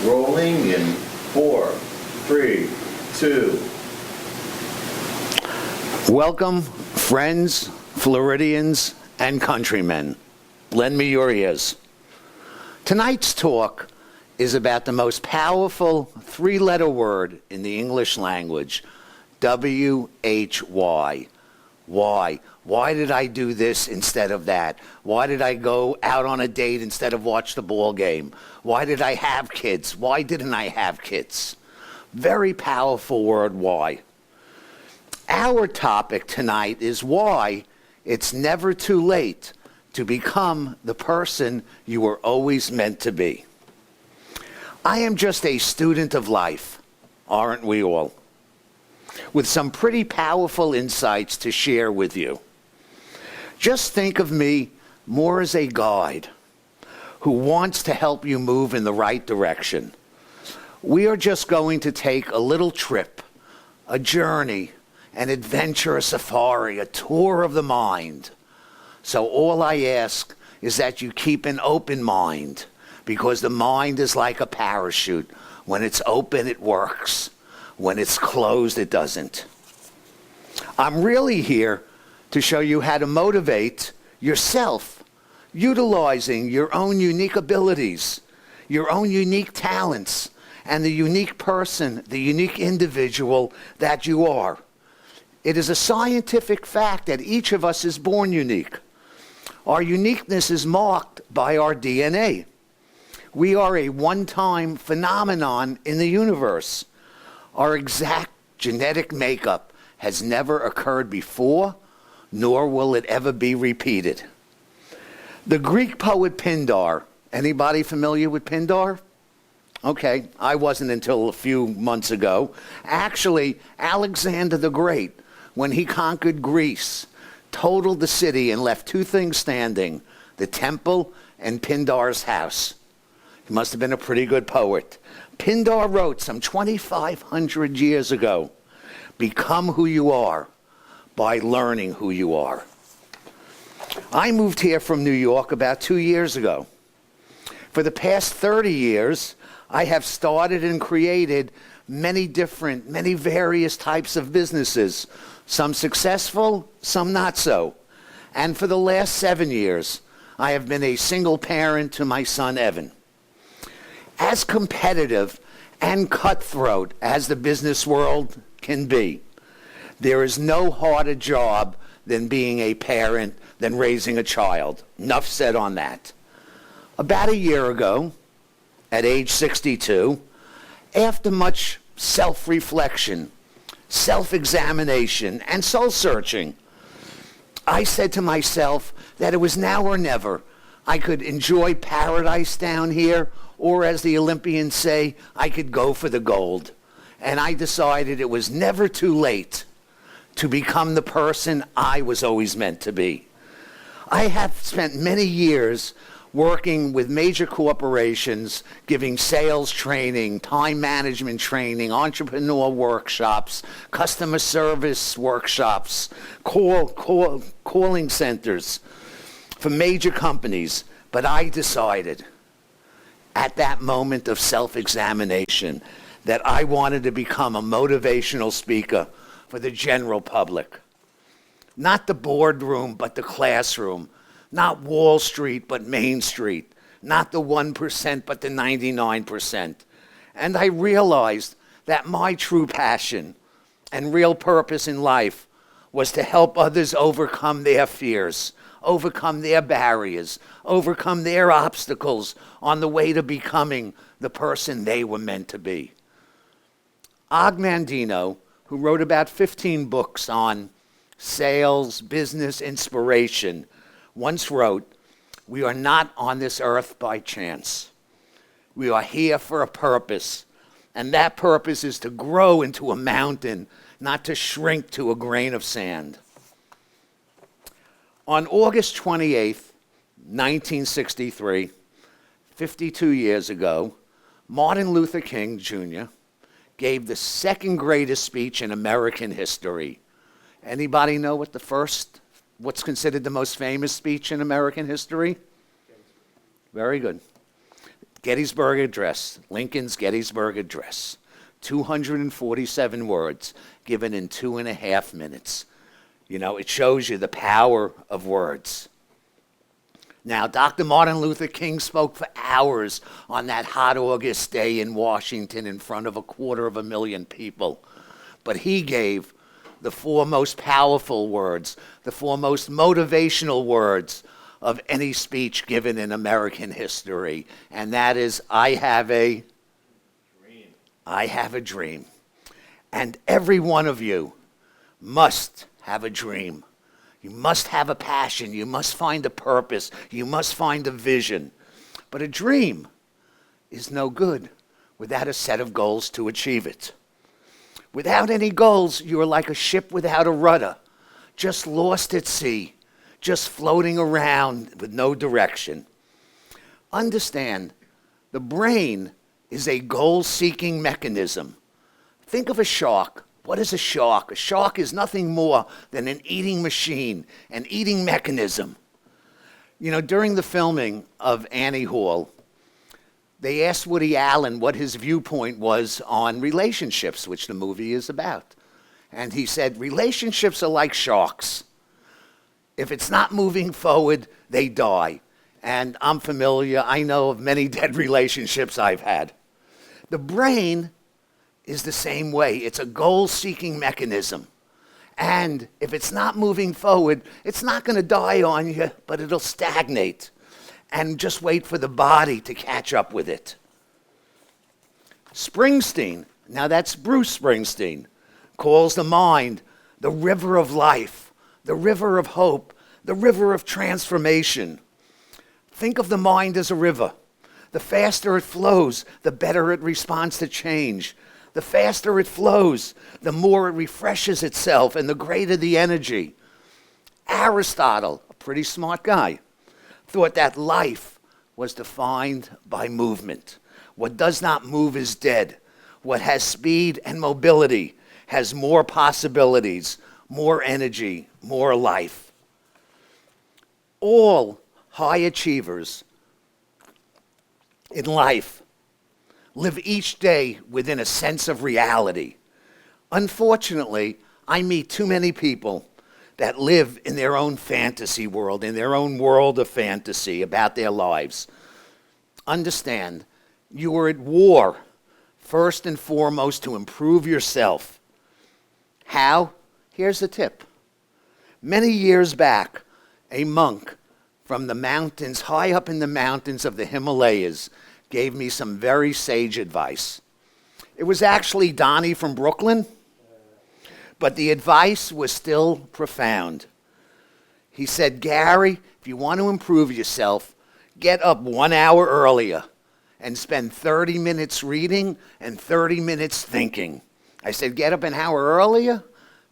Rolling in 4, 3, 2. Welcome, friends, Floridians, and countrymen. Lend me your ears. Tonight's talk is about the most powerful three-letter word in the English language, W-H-Y. Why? Why did I do this instead of that? Why did I go out on a date instead of watch the ball game? Why did I have kids? Why didn't I have kids? Very powerful word, why. Our topic tonight is why it's never too late to become the person you were always meant to be. I am just a student of life, aren't we all? With some pretty powerful insights to share with you. Just think of me more as a guide who wants to help you move in the right direction. We are just going to take a little trip, a journey, an adventure, a safari, a tour of the mind. So all I ask is that you keep an open mind, because the mind is like a parachute. When it's open, it works. When it's closed, it doesn't. I'm really here to show you how to motivate yourself, utilizing your own unique abilities, your own unique talents, and the unique person, the unique individual that you are. It is a scientific fact that each of us is born unique. Our uniqueness is marked by our DNA. We are a one-time phenomenon in the universe. Our exact genetic makeup has never occurred before, nor will it ever be repeated. The Greek poet Pindar, anybody familiar with Pindar? Okay, I wasn't until a few months ago. Actually, Alexander the Great, when he conquered Greece, totaled the city and left two things standing, the temple and Pindar's house. He must have been a pretty good poet. Pindar wrote some 2,500 years ago, become who you are by learning who you are. I moved here from New York about 2 years ago. For the past 30 years, I have started and created many various types of businesses, some successful, some not so. And for the last 7 years, I have been a single parent to my son, Evan. As competitive and cutthroat as the business world can be, there is no harder job than being a parent, than raising a child. Enough said on that. About a year ago, at age 62, after much self-reflection, self-examination, and soul-searching, I said to myself that it was now or never. I could enjoy paradise down here, or as the Olympians say, I could go for the gold. And I decided it was never too late to become the person I was always meant to be. I have spent many years working with major corporations, giving sales training, time management training, entrepreneur workshops, customer service workshops, calling centers for major companies. But I decided at that moment of self-examination that I wanted to become a motivational speaker for the general public. Not the boardroom, but the classroom. Not Wall Street, but Main Street. Not the 1%, but the 99%. And I realized that my true passion and real purpose in life was to help others overcome their fears, overcome their barriers, overcome their obstacles on the way to becoming the person they were meant to be. Og Mandino, who wrote about 15 books on sales, business, inspiration, once wrote, "We are not on this earth by chance. We are here for a purpose, and that purpose is to grow into a mountain, not to shrink to a grain of sand." On August 28th, 1963, 52 years ago, Martin Luther King Jr. gave the second greatest speech in American history. Anybody know what's considered the most famous speech in American history? Very good. Gettysburg Address, Lincoln's Gettysburg Address, 247 words given in 2.5 minutes. You know, it shows you the power of words. Now, Dr. Martin Luther King spoke for hours on that hot August day in Washington in front of 250,000 people. But he gave the 4 most powerful words, the 4 most motivational words of any speech given in American history. And that is, I have a dream. I have a dream. And every one of you must have a dream. You must have a passion. You must find a purpose. You must find a vision. But a dream is no good without a set of goals to achieve it. Without any goals, you are like a ship without a rudder, just lost at sea, just floating around with no direction. Understand, the brain is a goal-seeking mechanism. Think of a shark. What is a shark? A shark is nothing more than an eating machine, an eating mechanism. You know, during the filming of Annie Hall, they asked Woody Allen what his viewpoint was on relationships, which the movie is about. And he said, relationships are like sharks. If it's not moving forward, they die. And I'm familiar, I know of many dead relationships I've had. The brain is the same way. It's a goal-seeking mechanism. And if it's not moving forward, it's not going to die on you, but it'll stagnate and just wait for the body to catch up with it. Springsteen, now that's Bruce Springsteen, calls the mind the river of life, the river of hope, the river of transformation. Think of the mind as a river. The faster it flows, the better it responds to change. The faster it flows, the more it refreshes itself and the greater the energy. Aristotle, a pretty smart guy, thought that life was defined by movement. What does not move is dead. What has speed and mobility has more possibilities, more energy, more life. All high achievers in life live each day within a sense of reality. Unfortunately, I meet too many people that live in their own fantasy world, in their own world of fantasy about their lives. Understand, you are at war, first and foremost, to improve yourself. How? Here's the tip. Many years back, a monk from the mountains, high up in the mountains of the Himalayas, gave me some very sage advice. It was actually Donnie from Brooklyn, but the advice was still profound. He said, Gary, if you want to improve yourself, get up 1 hour earlier and spend 30 minutes reading and 30 minutes thinking. I said, get up an hour earlier?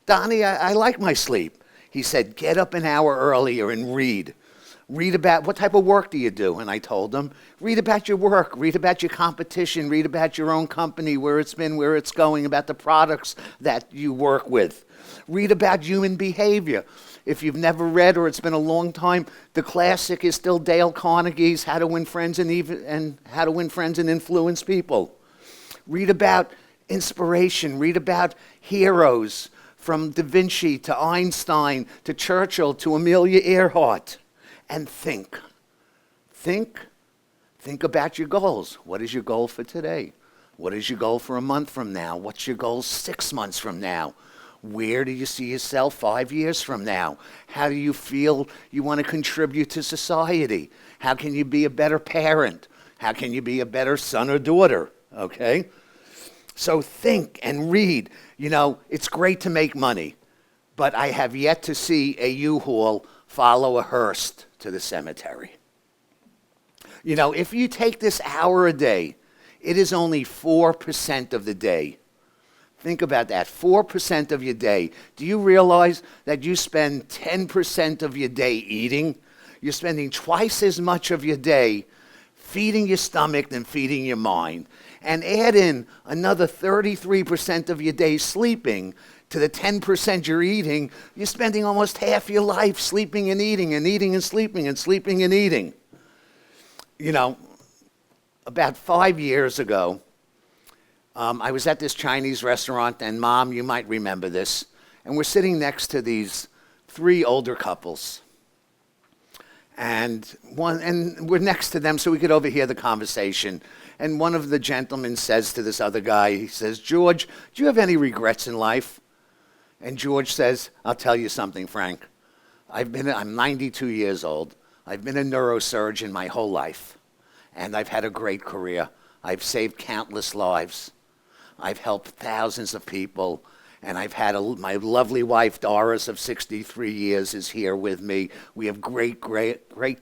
Donnie, I like my sleep. He said, get up an hour earlier and read. Read about what type of work do you do? And I told him, read about your work, read about your competition, read about your own company, where it's been, where it's going, about the products that you work with. Read about human behavior. If you've never read or it's been a long time, the classic is still Dale Carnegie's How to Win Friends and How to Win Friends and Influence People. Read about inspiration, read about heroes from Da Vinci to Einstein to Churchill to Amelia Earhart. And think. Think about your goals. What is your goal for today? What is your goal for a month from now? What's your goal 6 months from now? Where do you see yourself 5 years from now? How do you feel you want to contribute to society? How can you be a better parent? How can you be a better son or daughter? Okay? So think and read. You know, it's great to make money, but I have yet to see a U-Haul follow a hearse to the cemetery. You know, if you take this hour a day, it is only 4% of the day. Think about that, 4% of your day. Do you realize that you spend 10% of your day eating? You're spending twice as much of your day feeding your stomach than feeding your mind. And add in another 33% of your day sleeping to the 10% you're eating, you're spending almost half your life sleeping and eating and eating and sleeping and sleeping and eating. You know, about 5 years ago, I was at this Chinese restaurant, and Mom, you might remember this, and we're sitting next to these 3 older couples. And we're next to them so we could overhear the conversation. And one of the gentlemen says to this other guy, he says, "George, do you have any regrets in life?" And George says, "I'll tell you something, Frank. I'm 92 years old. I've been a neurosurgeon my whole life. And I've had a great career. I've saved countless lives. I've helped thousands of people. And I've had my lovely wife, Doris, of 63 years, is here with me. We have great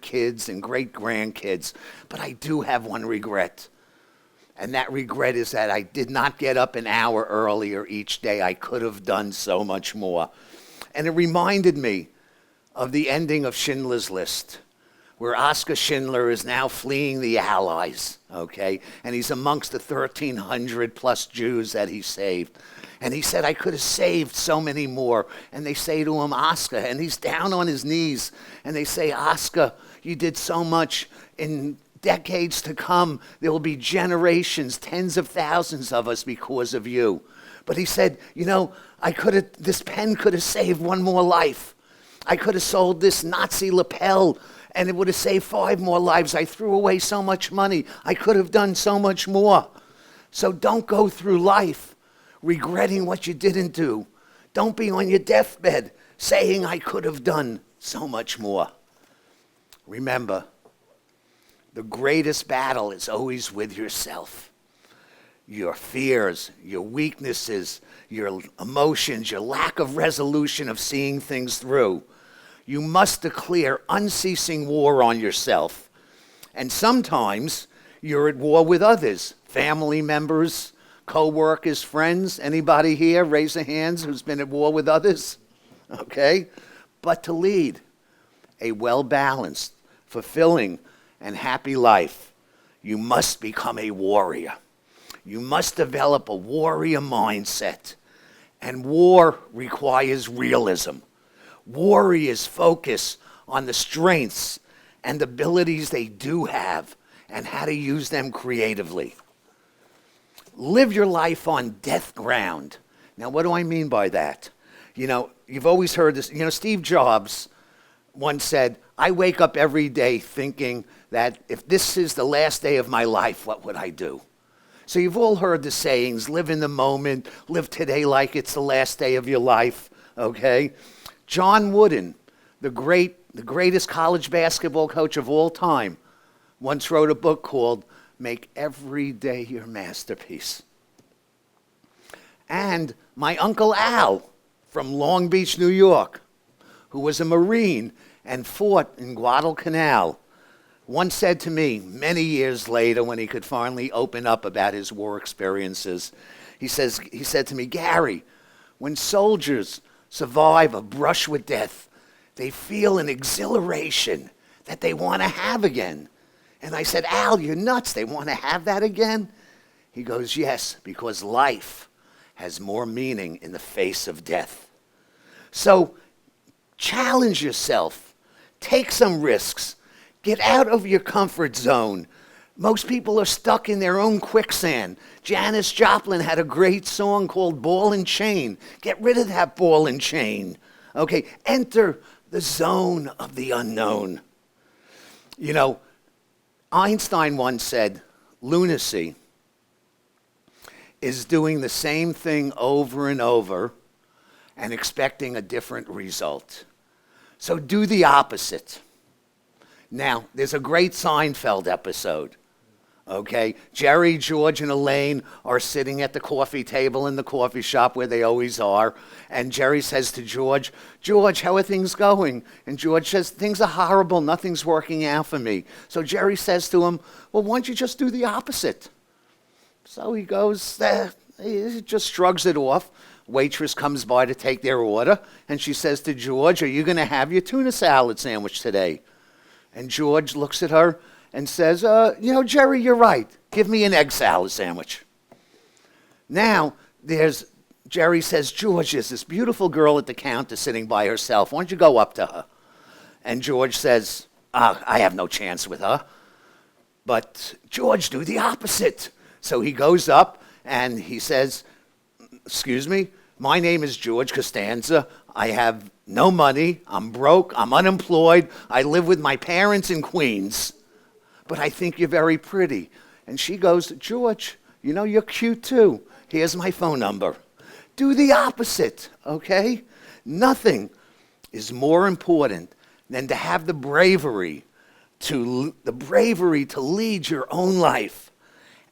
kids and great grandkids. But I do have one regret. And that regret is that I did not get up an hour earlier each day. I could have done so much more." And it reminded me of the ending of Schindler's List, where Oskar Schindler is now fleeing the Allies, okay? And he's amongst the 1,300 plus Jews that he saved. And he said, "I could have saved so many more." And they say to him, "Oskar," and he's down on his knees, and they say, "Oskar, you did so much. In decades to come, there will be generations, tens of thousands of us because of you." But he said, this pen could have saved one more life. I could have sold this Nazi lapel, and it would have saved 5 more lives. I threw away so much money. I could have done so much more. So don't go through life regretting what you didn't do. Don't be on your deathbed saying, "I could have done so much more." Remember, the greatest battle is always with yourself. Your fears, your weaknesses, your emotions, your lack of resolution of seeing things through. You must declare unceasing war on yourself. And sometimes you're at war with others, family members, co-workers, friends. Anybody here, raise their hands, who's been at war with others? Okay? But to lead a well-balanced, fulfilling, and happy life, you must become a warrior. You must develop a warrior mindset. And war requires realism. Warriors focus on the strengths and abilities they do have and how to use them creatively. Live your life on death ground. Now, what do I mean by that? You've always heard this. Steve Jobs once said, "I wake up every day thinking that if this is the last day of my life, what would I do?" So you've all heard the sayings, live in the moment, live today like it's the last day of your life, okay? John Wooden, the greatest college basketball coach of all time, once wrote a book called Make Every Day Your Masterpiece. And my Uncle Al from Long Beach, New York, who was a Marine and fought in Guadalcanal, once said to me many years later when he could finally open up about his war experiences, he said to me, "Gary, when soldiers survive a brush with death, they feel an exhilaration that they want to have again." And I said, "Al, you're nuts. They want to have that again?" He goes, "Yes, because life has more meaning in the face of death." So challenge yourself. Take some risks. Get out of your comfort zone. Most people are stuck in their own quicksand. Janis Joplin had a great song called Ball and Chain. Get rid of that ball and chain. Okay, enter the zone of the unknown. Einstein once said, lunacy is doing the same thing over and over and expecting a different result. So do the opposite. Now, there's a great Seinfeld episode, okay? Jerry, George, and Elaine are sitting at the coffee table in the coffee shop where they always are, and Jerry says to George, "George, how are things going?" And George says, "Things are horrible. Nothing's working out for me." So Jerry says to him, "Well, why don't you just do the opposite?" So he goes, he just shrugs it off. Waitress comes by to take their order, and she says to George, "Are you going to have your tuna salad sandwich today?" And George looks at her and says, Jerry, you're right. Give me an egg salad sandwich." Now, Jerry says, "George, there's this beautiful girl at the counter sitting by herself. Why don't you go up to her?" And George says, "I have no chance with her." But George, do the opposite. So he goes up and he says, excuse me, my name is George Costanza. I have no money. I'm broke. I'm unemployed. I live with my parents in Queens. But I think you're very pretty. And she goes, George, you know, you're cute too. Here's my phone number. Do the opposite, okay? Nothing is more important than to have the bravery to lead your own life.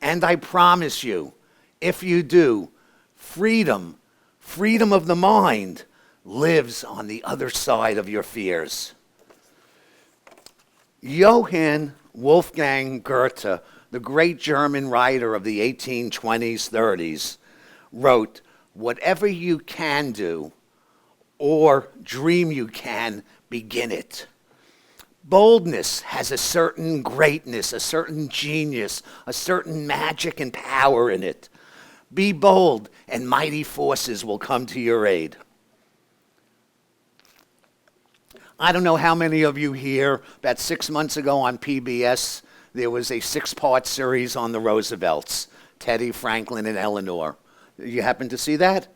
And I promise you, if you do, freedom of the mind lives on the other side of your fears. Johann Wolfgang Goethe, the great German writer of the 1820s, 30s, wrote, whatever you can do or dream you can, begin it. Boldness has a certain greatness, a certain genius, a certain magic and power in it. Be bold, and mighty forces will come to your aid. I don't know how many of you here, about 6 months ago on PBS, there was a 6-part series on the Roosevelts, Teddy, Franklin, and Eleanor. You happen to see that?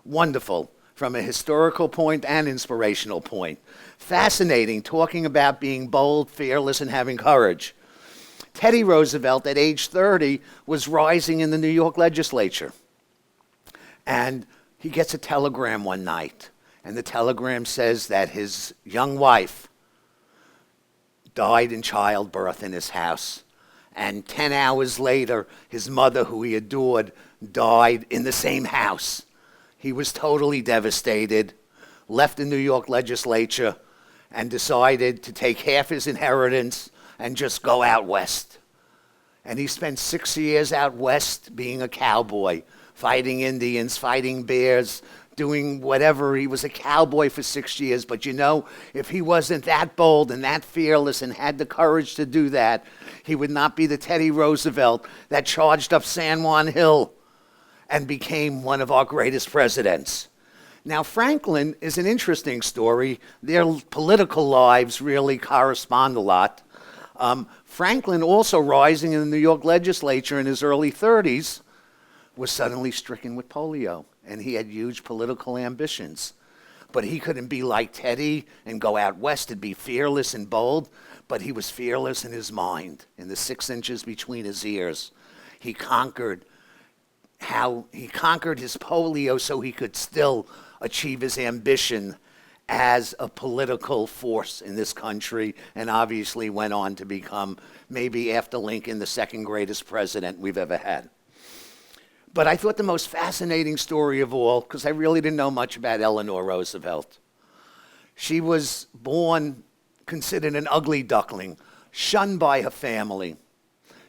Wonderful, from a historical point and inspirational point. Fascinating, talking about being bold, fearless, and having courage. Teddy Roosevelt, at age 30, was rising in the New York legislature. And he gets a telegram one night. And the telegram says that his young wife died in childbirth in his house. And 10 hours later, his mother, who he adored, died in the same house. He was totally devastated, left the New York legislature, and decided to take half his inheritance and just go out west. And he spent 6 years out west being a cowboy, fighting Indians, fighting bears, doing whatever. He was a cowboy for 6 years. But you know, if he wasn't that bold and that fearless and had the courage to do that, he would not be the Teddy Roosevelt that charged up San Juan Hill and became one of our greatest presidents. Now, Franklin is an interesting story. Their political lives really correspond a lot. Franklin, also rising in the New York legislature in his early 30s, was suddenly stricken with polio, and he had huge political ambitions. But he couldn't be like Teddy and go out west and be fearless and bold, but he was fearless in his mind, in the 6 inches between his ears. He conquered his polio so he could still achieve his ambition as a political force in this country, and obviously went on to become, maybe after Lincoln, the second greatest president we've ever had. But I thought the most fascinating story of all, because I really didn't know much about Eleanor Roosevelt. She was born considered an ugly duckling, shunned by her family,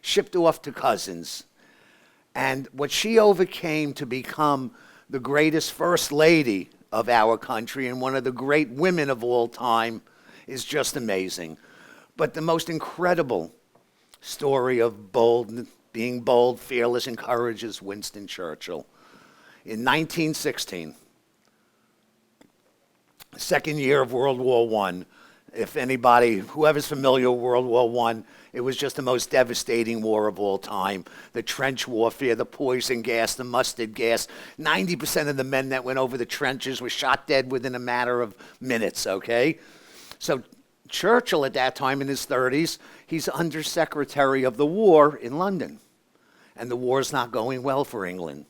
shipped off to cousins. And what she overcame to become the greatest first lady of our country and one of the great women of all time is just amazing. But the most incredible story of being bold, fearless, and courage is Winston Churchill. In 1916, second year of World War I, if anybody, whoever's familiar with World War I, it was just the most devastating war of all time. The trench warfare, the poison gas, the mustard gas. 90% of the men that went over the trenches were shot dead within a matter of minutes, okay? So Churchill at that time in his 30s, he's Undersecretary of the War in London. And the war's not going well for England.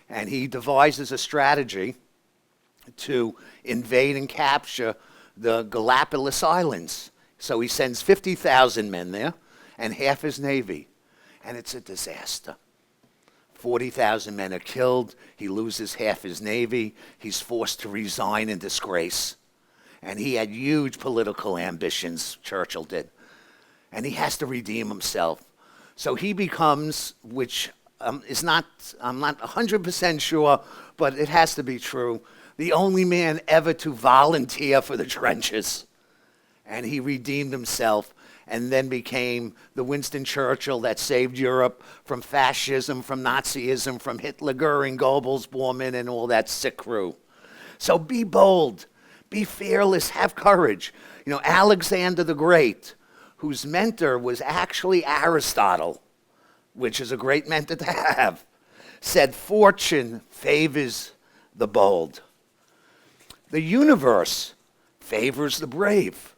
And he devises a strategy to invade and capture the Galapagos Islands. So he sends 50,000 men there and half his navy. And it's a disaster. 40,000 men are killed. He loses half his navy. He's forced to resign in disgrace. And he had huge political ambitions, Churchill did. And he has to redeem himself. So he becomes, which I'm not 100% sure, but it has to be true, the only man ever to volunteer for the trenches. And he redeemed himself and then became the Winston Churchill that saved Europe from fascism, from Nazism, from Hitler, Goering, Goebbels, Bormann, and all that sick crew. So be bold, be fearless, have courage. You know, Alexander the Great, whose mentor was actually Aristotle, which is a great mentor to have, said, "Fortune favors the bold. The universe favors the brave."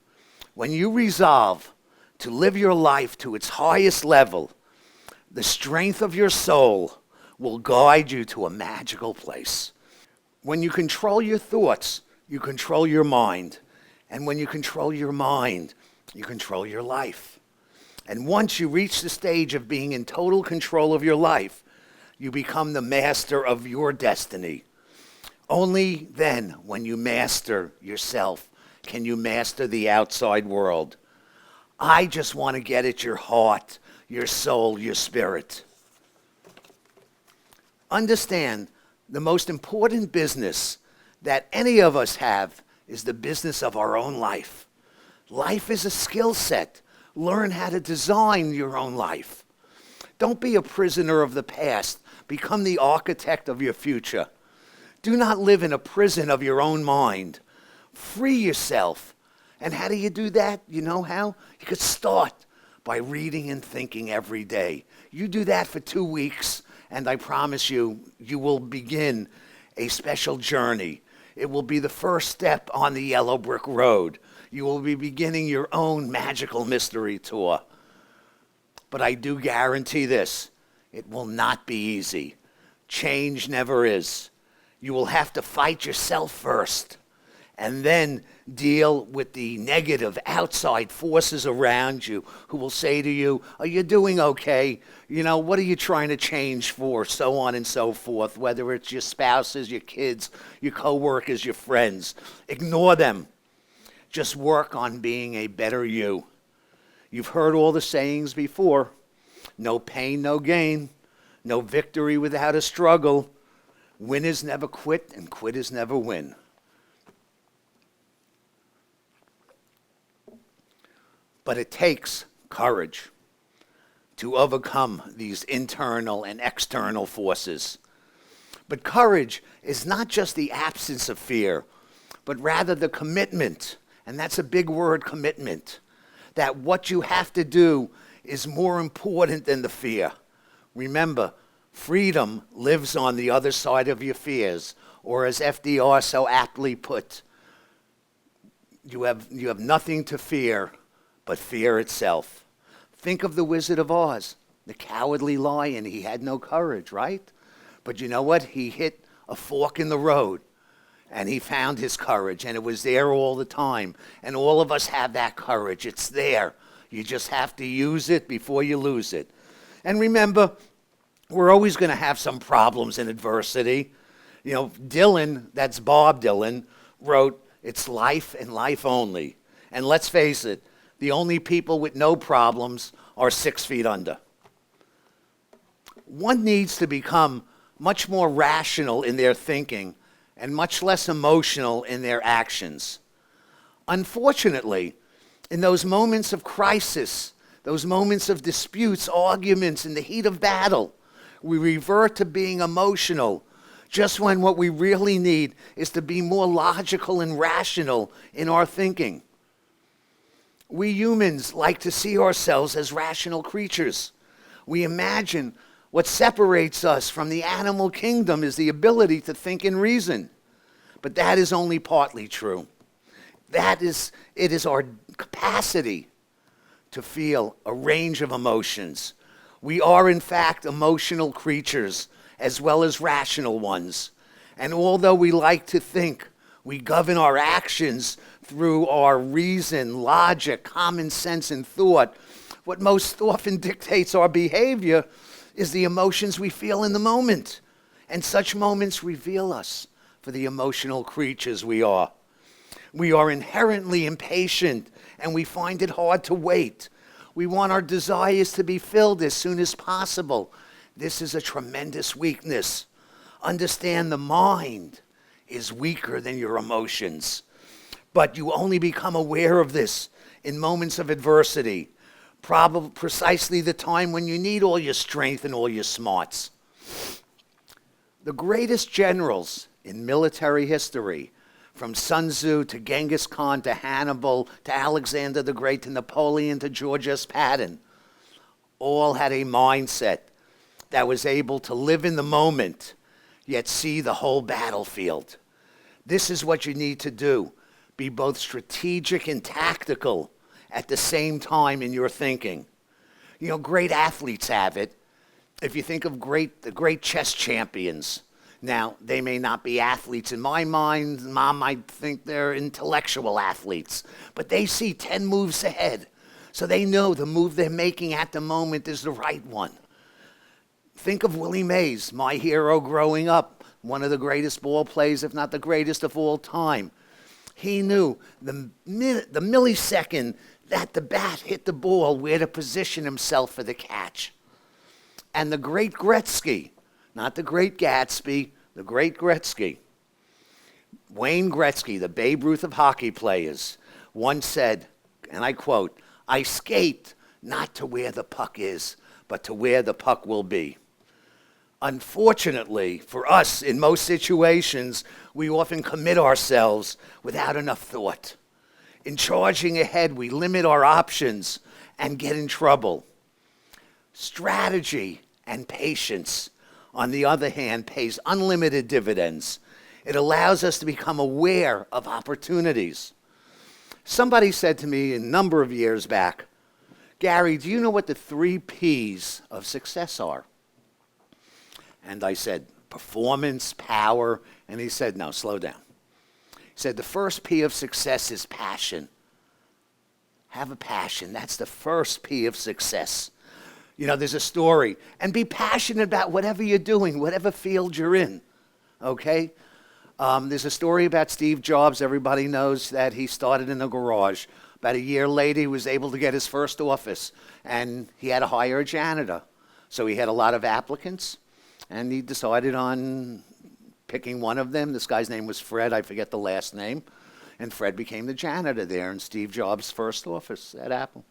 When you resolve to live your life to its highest level, the strength of your soul will guide you to a magical place. When you control your thoughts, you control your mind. And when you control your mind, you control your life. And once you reach the stage of being in total control of your life, you become the master of your destiny. Only then, when you master yourself, can you master the outside world. I just want to get at your heart, your soul, your spirit. Understand, the most important business that any of us have is the business of our own life. Life is a skill set. Learn how to design your own life. Don't be a prisoner of the past. Become the architect of your future. Do not live in a prison of your own mind. Free yourself. And how do you do that? You know how? You could start by reading and thinking every day. You do that for 2 weeks, and I promise you, you will begin a special journey. It will be the first step on the yellow brick road. You will be beginning your own magical mystery tour. But I do guarantee this, it will not be easy. Change never is. You will have to fight yourself first, and then deal with the negative outside forces around you who will say to you, "Are you doing okay? You know, what are you trying to change for?" So on and so forth, whether it's your spouses, your kids, your coworkers, your friends. Ignore them. Just work on being a better you. You've heard all the sayings before. No pain, no gain. No victory without a struggle. Winners never quit, and quitters never win. But it takes courage to overcome these internal and external forces. But courage is not just the absence of fear, but rather the commitment, and that's a big word, commitment, that what you have to do is more important than the fear. Remember, freedom lives on the other side of your fears, or as FDR so aptly put, you have nothing to fear but fear itself. Think of the Wizard of Oz, the cowardly lion. He had no courage, right? But you know what? He hit a fork in the road, and he found his courage, and it was there all the time. And all of us have that courage. It's there. You just have to use it before you lose it. And remember, we're always going to have some problems and adversity. You know, Dylan, that's Bob Dylan, wrote, "It's life and life only." And let's face it, the only people with no problems are 6 feet under. One needs to become much more rational in their thinking and much less emotional in their actions. Unfortunately, in those moments of crisis, those moments of disputes, arguments, in the heat of battle, we revert to being emotional, just when what we really need is to be more logical and rational in our thinking. We humans like to see ourselves as rational creatures. We imagine what separates us from the animal kingdom is the ability to think and reason. But that is only partly true. It is our capacity to feel a range of emotions. We are, in fact, emotional creatures as well as rational ones. And although we like to think, we govern our actions through our reason, logic, common sense, and thought. What most often dictates our behavior is the emotions we feel in the moment. And such moments reveal us for the emotional creatures we are. We are inherently impatient, and we find it hard to wait. We want our desires to be filled as soon as possible. This is a tremendous weakness. Understand, the mind is weaker than your emotions. But you only become aware of this in moments of adversity, probably precisely the time when you need all your strength and all your smarts. The greatest generals in military history from Sun Tzu to Genghis Khan to Hannibal to Alexander the Great to Napoleon to George S. Patton, all had a mindset that was able to live in the moment, yet see the whole battlefield. This is what you need to do. Be both strategic and tactical at the same time in your thinking. You know, great athletes have it. If you think of the great chess champions, now, they may not be athletes in my mind. Mom might think they're intellectual athletes, but they see 10 moves ahead. So they know the move they're making at the moment is the right one. Think of Willie Mays, my hero growing up, one of the greatest ball players, if not the greatest of all time. He knew the millisecond that the bat hit the ball where to position himself for the catch. And the great Gretzky, not the great Gatsby, the great Gretzky. Wayne Gretzky, the Babe Ruth of hockey players, once said, and I quote, "I skate not to where the puck is, but to where the puck will be." Unfortunately, for us, in most situations, we often commit ourselves without enough thought. In charging ahead, we limit our options and get in trouble. Strategy and patience, on the other hand, pays unlimited dividends. It allows us to become aware of opportunities. Somebody said to me a number of years back, "Gary, do you know what the 3 P's of success are?" And I said, "Performance, power," and he said, "No, slow down." He said, "The first P of success is passion." Have a passion. That's the first P of success. You know, there's a story. And be passionate about whatever you're doing, whatever field you're in, okay? There's a story about Steve Jobs. Everybody knows that he started in a garage. About a year later, he was able to get his first office, and he had to hire a janitor. So he had a lot of applicants, and he decided on picking one of them. This guy's name was Fred. I forget the last name. And Fred became the janitor there in Steve Jobs' first office at Apple.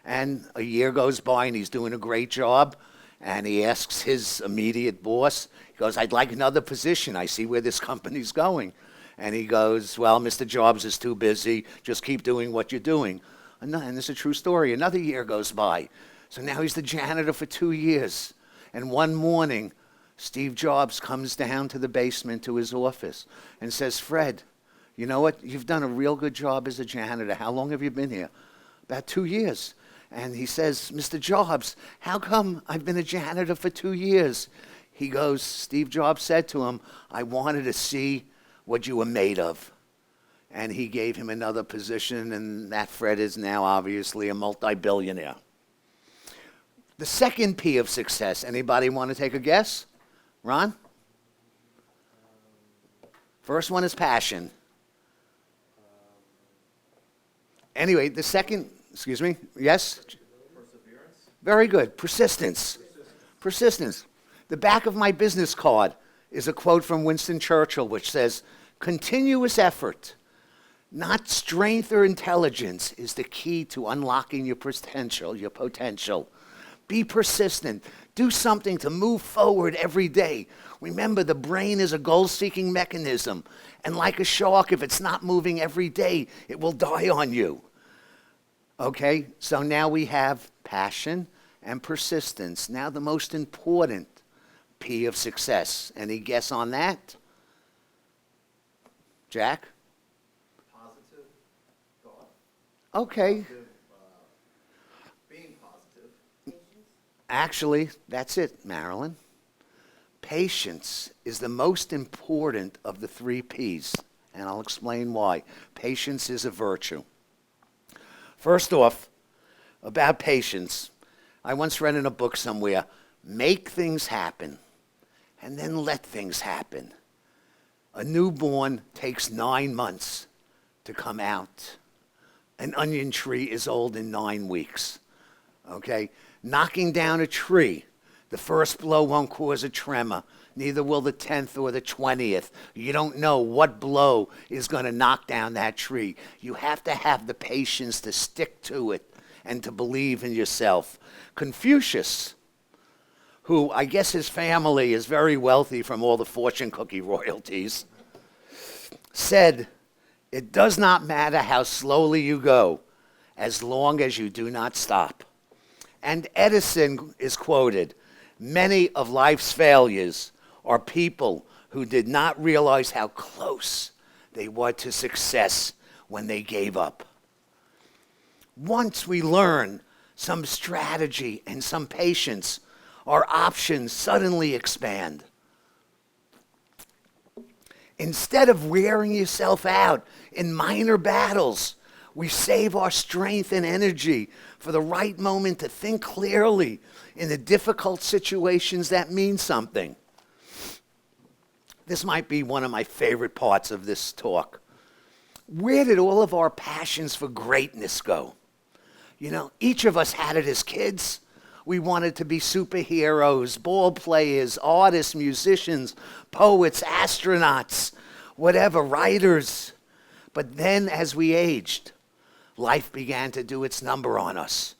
And a year goes by, and he's doing a great job. And he asks his immediate boss, he goes, "I'd like another position. I see where this company's going." And he goes, "Well, Mr. Jobs is too busy. Just keep doing what you're doing." And this is a true story. Another year goes by. So now he's the janitor for 2 years. And one morning, Steve Jobs comes down to the basement to his office and says, "Fred, you know what? You've done a real good job as a janitor. How long have you been here?" "About 2 years. And he says, "Mr. Jobs, how come I've been a janitor for 2 years?" He goes, Steve Jobs said to him, "I wanted to see what you were made of." And he gave him another position, and that Fred is now obviously a multi-billionaire. The second P of success, anybody want to take a guess? Ron? First one is passion. Anyway, the second, excuse me, yes? Perseverance. Very good. Persistence. Persistence. The back of my business card is a quote from Winston Churchill, which says, "Continuous effort, not strength or intelligence, is the key to unlocking your potential. Be persistent. Do something to move forward every day. Remember, the brain is a goal-seeking mechanism. And like a shark, if it's not moving every day, it will die on you." Okay, so now we have passion and persistence. Now the most important P of success. Any guess on that? Jack? Positive thought. Okay. Being positive. Actually, that's it, Marilyn. Patience is the most important of the 3 Ps, and I'll explain why. Patience is a virtue. First off, about patience, I once read in a book somewhere, make things happen, and then let things happen. A newborn takes 9 months to come out. An onion tree is old in 9 weeks. Okay? Knocking down a tree, the first blow won't cause a tremor. Neither will the 10th or the 20th. You don't know what blow is going to knock down that tree. You have to have the patience to stick to it and to believe in yourself. Confucius, who I guess his family is very wealthy from all the fortune cookie royalties, said, "It does not matter how slowly you go, as long as you do not stop." And Edison is quoted, "Many of life's failures are people who did not realize how close they were to success when they gave up." Once we learn some strategy and some patience, our options suddenly expand. Instead of wearing yourself out in minor battles, we save our strength and energy for the right moment to think clearly in the difficult situations that mean something. This might be one of my favorite parts of this talk. Where did all of our passions for greatness go? You know, each of us had it as kids. We wanted to be superheroes, ball players, artists, musicians, poets, astronauts, whatever, writers. But then as we aged, life began to do its number on us.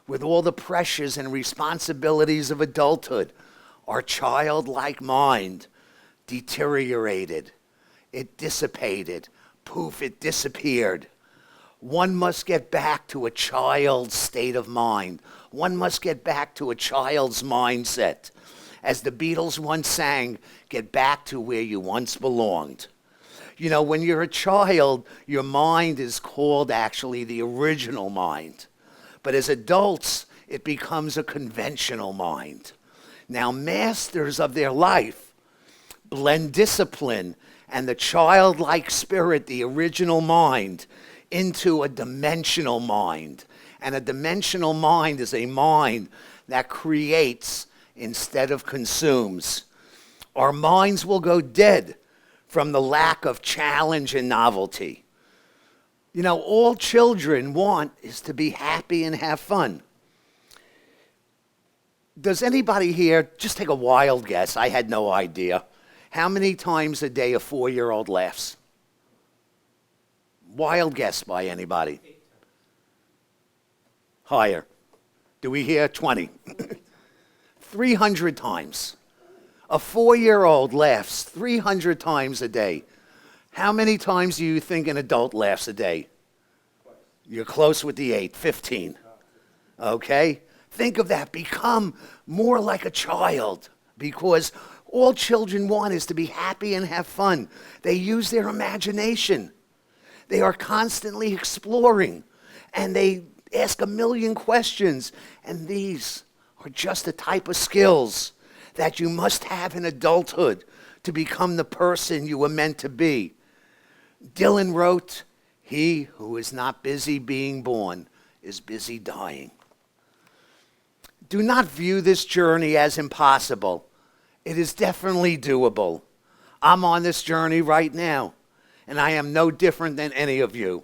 With all the pressures and responsibilities of adulthood, our childlike mind deteriorated. It dissipated. Poof, it disappeared. One must get back to a child's state of mind. One must get back to a child's mindset. As the Beatles once sang, get back to where you once belonged. You know, when you're a child, your mind is called actually the original mind. But as adults, it becomes a conventional mind. Now, masters of their life blend discipline and the childlike spirit, the original mind, into a dimensional mind. And a dimensional mind is a mind that creates instead of consumes. Our minds will go dead from the lack of challenge and novelty. You know, all children want is to be happy and have fun. Does anybody here, just take a wild guess, I had no idea, how many times a day a 4-year-old laughs? Wild guess by anybody. Higher. Do we hear 20? 300 times. A 4-year-old laughs 300 times a day. How many times do you think an adult laughs a day? You're close with the 8, 15. Okay? Think of that. Become more like a child, because all children want is to be happy and have fun. They use their imagination. They are constantly exploring, and they ask a million questions, and these are just the type of skills that you must have in adulthood to become the person you were meant to be. Dylan wrote, "He who is not busy being born is busy dying." Do not view this journey as impossible. It is definitely doable. I'm on this journey right now, and I am no different than any of you.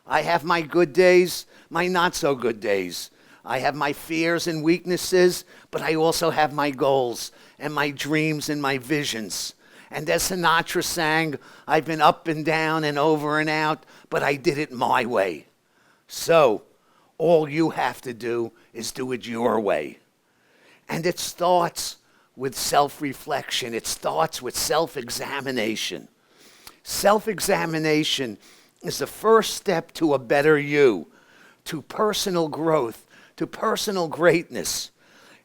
I have my good days, my not so good days. I have my fears and weaknesses, but I also have my goals and my dreams and my visions. And as Sinatra sang, I've been up and down and over and out, but I did it my way. So all you have to do is do it your way. And it starts with self-reflection. It starts with self-examination. Self-examination is the first step to a better you, to personal growth, to personal greatness.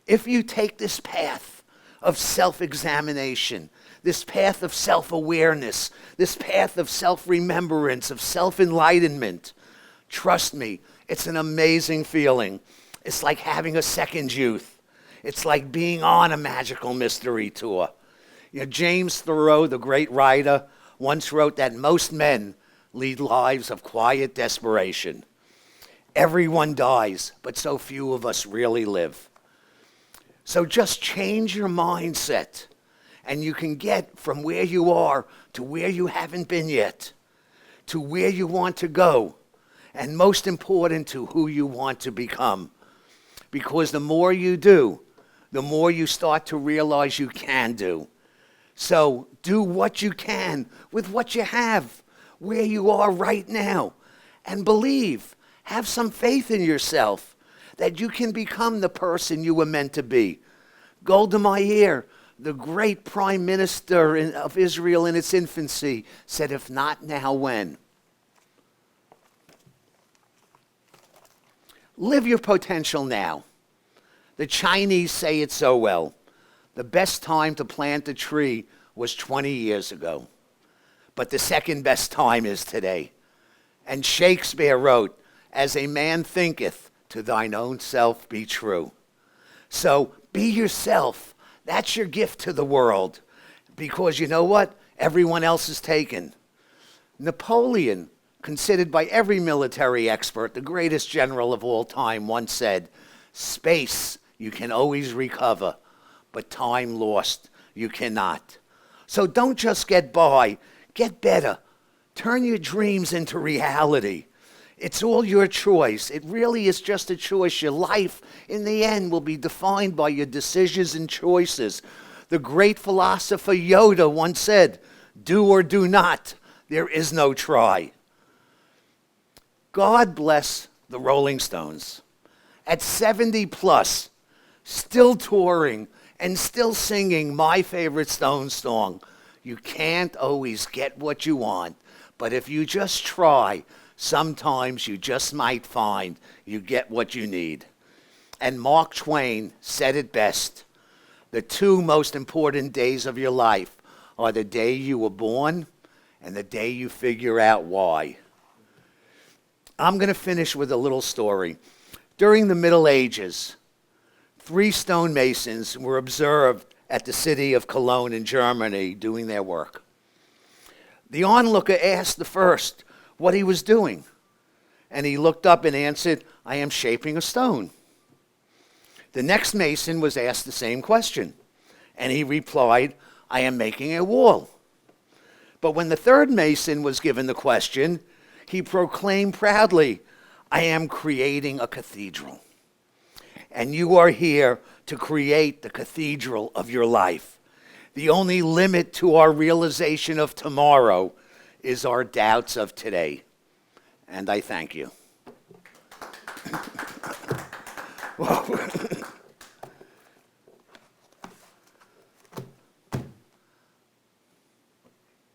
If you take this path of self-examination, this path of self-awareness, this path of self-remembrance, of self-enlightenment, trust me, it's an amazing feeling. It's like having a second youth. It's like being on a magical mystery tour. You know, James Thoreau, the great writer, once wrote that most men lead lives of quiet desperation. Everyone dies, but so few of us really live. So just change your mindset, and you can get from where you are to where you haven't been yet, to where you want to go, and most important, to who you want to become. Because the more you do, the more you start to realize you can do. So do what you can with what you have, where you are right now, and believe, have some faith in yourself that you can become the person you were meant to be. Golda Meir the great prime minister of Israel in its infancy, said, if not now, when? Live your potential now. The Chinese say it so well. The best time to plant a tree was 20 years ago. But the second best time is today. And Shakespeare wrote, as a man thinketh, to thine own self be true. So be yourself. That's your gift to the world. Because you know what? Everyone else is taken. Napoleon, considered by every military expert the greatest general of all time, once said, space you can always recover, but time lost you cannot. So don't just get by, get better. Turn your dreams into reality. It's all your choice. It really is just a choice. Your life, in the end, will be defined by your decisions and choices. The great philosopher Yoda once said, do or do not. There is no try. God bless the Rolling Stones. At 70 plus, still touring and still singing my favorite Stones song. You can't always get what you want, but if you just try, sometimes you just might find you get what you need. And Mark Twain said it best. The two most important days of your life are the day you were born and the day you figure out why. I'm going to finish with a little story. During the Middle Ages, 3 stonemasons were observed at the city of Cologne in Germany doing their work. The onlooker asked the first what he was doing, and he looked up and answered, I am shaping a stone. The next mason was asked the same question, and he replied, I am making a wall. But when the third mason was given the question, he proclaimed proudly, I am creating a cathedral. And you are here to create the cathedral of your life. The only limit to our realization of tomorrow is our doubts of today. And I thank you. Whoa.